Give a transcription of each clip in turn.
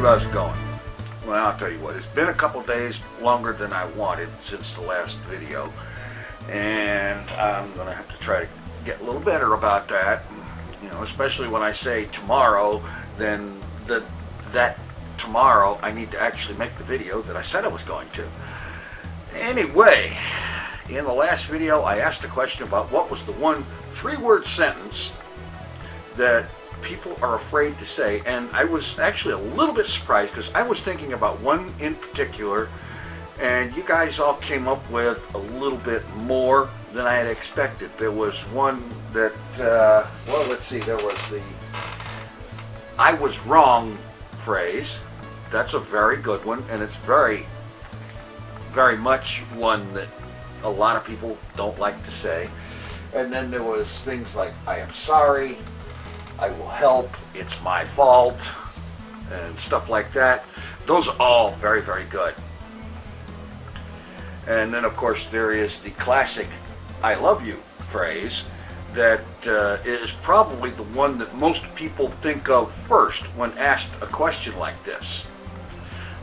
how's it going? Well, I'll tell you what, it's been a couple days longer than I wanted since the last video, and I'm going to have to try to get a little better about that, you know, especially when I say tomorrow, then that tomorrow I need to actually make the video that I said I was going to. Anyway, in the last video I asked a question about what was the one three-word sentence that people are afraid to say, and I was actually a little bit surprised because I was thinking about one in particular, and you guys all came up with a little bit more than I had expected. There was one that, well, let's see, there was the "I was wrong" phrase. That's a very good one, and it's very, very much one that a lot of people don't like to say. And then there was things like "I am sorry," "I will help," "it's my fault," and stuff like that. Those are all very, very good. And then, of course, there is the classic "I love you" phrase that is probably the one that most people think of first when asked a question like this.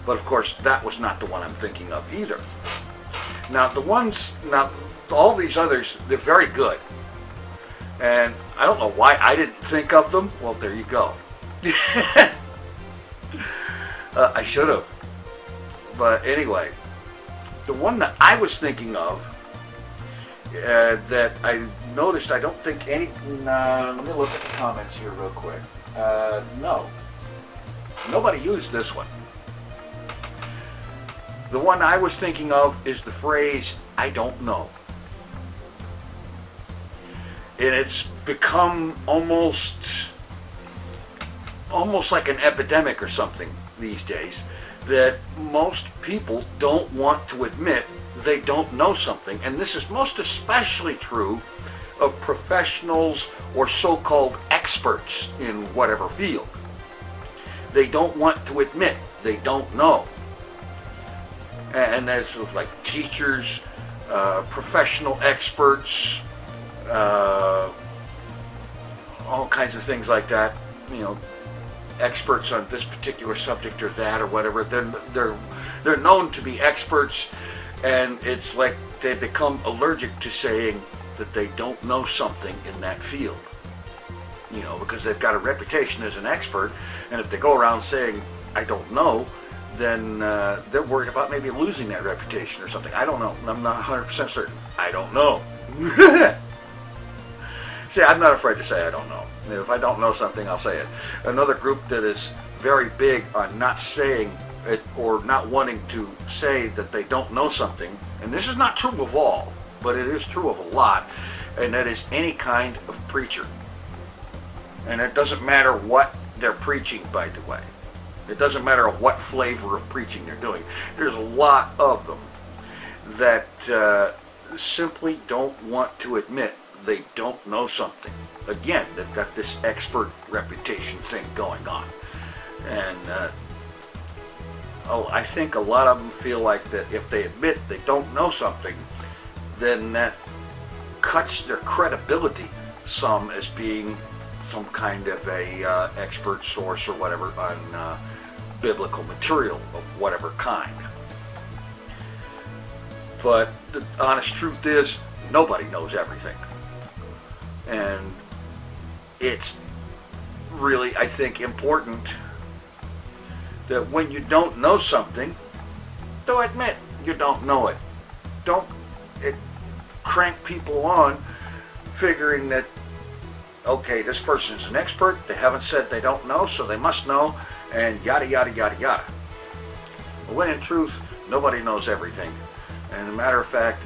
But, of course, that was not the one I'm thinking of either. Now, all these others, they're very good. And I don't know why I didn't think of them. Well, there you go. I should have. But anyway, the one that I was thinking of, that I noticed I don't think any... let me look at the comments here real quick. No. Nobody used this one. The one I was thinking of is the phrase, "I don't know." And it's become almost like an epidemic or something these days, that most people don't want to admit they don't know something. And this is most especially true of professionals or so-called experts in whatever field. They don't want to admit they don't know. And that's like teachers, professional experts, all kinds of things like that, you know, experts on this particular subject or that or whatever. They're known to be experts, and it's like they become allergic to saying that they don't know something in that field, you know, because they've got a reputation as an expert, and if they go around saying "I don't know," then they're worried about maybe losing that reputation or something. I don't know. I'm not 100% certain. I don't know. See, I'm not afraid to say I don't know. If I don't know something, I'll say it. Another group that is very big on not saying it or not wanting to say that they don't know something, and this is not true of all, but it is true of a lot, and that is any kind of preacher. And it doesn't matter what they're preaching, by the way. It doesn't matter what flavor of preaching they're doing. There's a lot of them that simply don't want to admit they don't know something. Again, they've got this expert reputation thing going on. And I think a lot of them feel like that if they admit they don't know something, then that cuts their credibility some as being some kind of a expert source or whatever on biblical material of whatever kind. But the honest truth is, nobody knows everything. And it's really, I think, important that when you don't know something, don't admit you don't know it. Don't crank people on figuring that, okay, this person's an expert, they haven't said they don't know, so they must know, and yada, yada, yada, yada. When in truth, nobody knows everything. And as a matter of fact,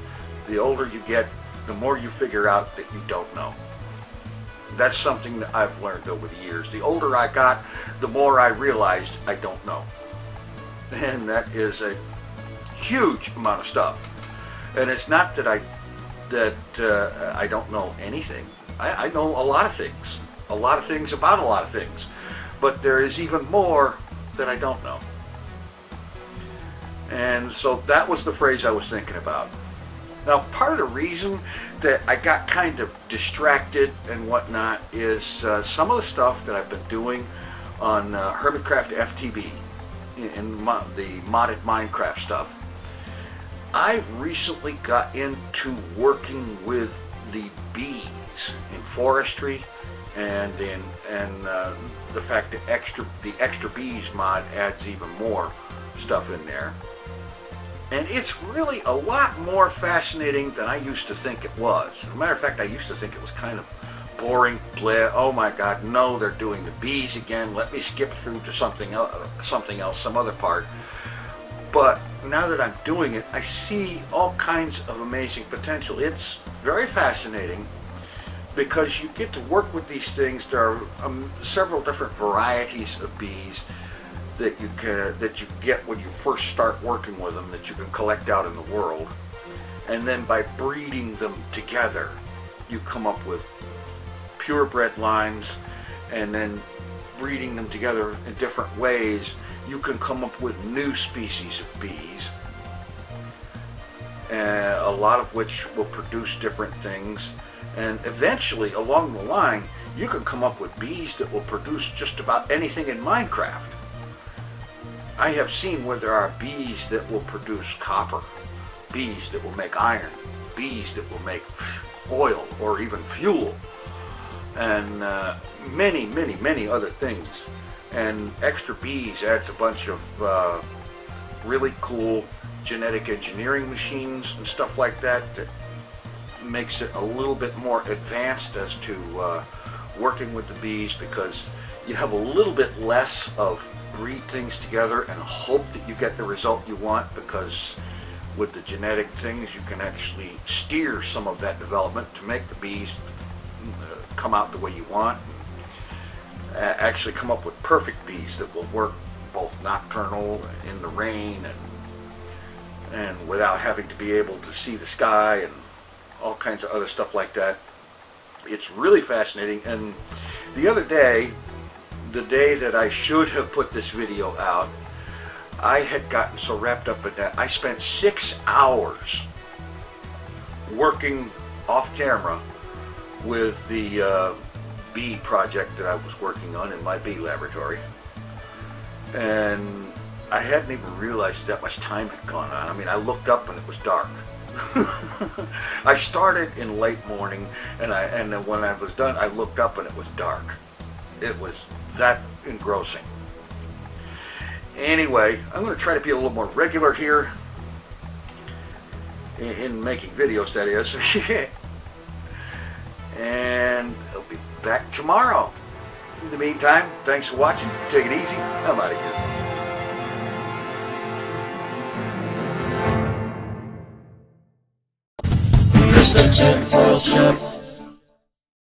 the older you get, the more you figure out that you don't know. That's something that I've learned over the years. The older I got, the more I realized I don't know. And that is a huge amount of stuff. And it's not that I don't know anything. I know a lot of things about a lot of things, but there is even more that I don't know. And so that was the phrase I was thinking about. Now, part of the reason that I got kind of distracted and whatnot is some of the stuff that I've been doing on Hermitcraft FTB. in the modded Minecraft stuff. I recently got into working with the bees in forestry, and the fact that the extra bees mod adds even more stuff in there. And it's really a lot more fascinating than I used to think it was. As a matter of fact, I used to think it was kind of boring, bleh, oh my god, no, they're doing the bees again, let me skip through to something else, some other part. But now that I'm doing it, I see all kinds of amazing potential. It's very fascinating because you get to work with these things. There are several different varieties of bees that you get when you first start working with them, that you can collect out in the world, and then by breeding them together you come up with purebred lines, and then breeding them together in different ways you can come up with new species of bees, a lot of which will produce different things, and eventually along the line you can come up with bees that will produce just about anything in Minecraft. I have seen where there are bees that will produce copper, bees that will make iron, bees that will make oil or even fuel, and many, many, many other things. And extra bees adds a bunch of really cool genetic engineering machines and stuff like that that makes it a little bit more advanced as to working with the bees, because you have a little bit less of breed things together and hope that you get the result you want, because with the genetic things you can actually steer some of that development to make the bees come out the way you want, and actually come up with perfect bees that will work both nocturnal, in the rain, and without having to be able to see the sky, and all kinds of other stuff like that. It's really fascinating. And the other day, the day that I should have put this video out, I had gotten so wrapped up in that. I spent 6 hours working off camera with the bee project that I was working on in my bee laboratory, and I hadn't even realized that much time had gone on. I mean, I looked up and it was dark. I started in late morning, and then when I was done, I looked up and it was dark. It was that engrossing. Anyway, I'm going to try to be a little more regular here in making videos, that is. And I'll be back tomorrow. In the meantime, thanks for watching. Take it easy. I'm out of here. Mr. TinFoilChef.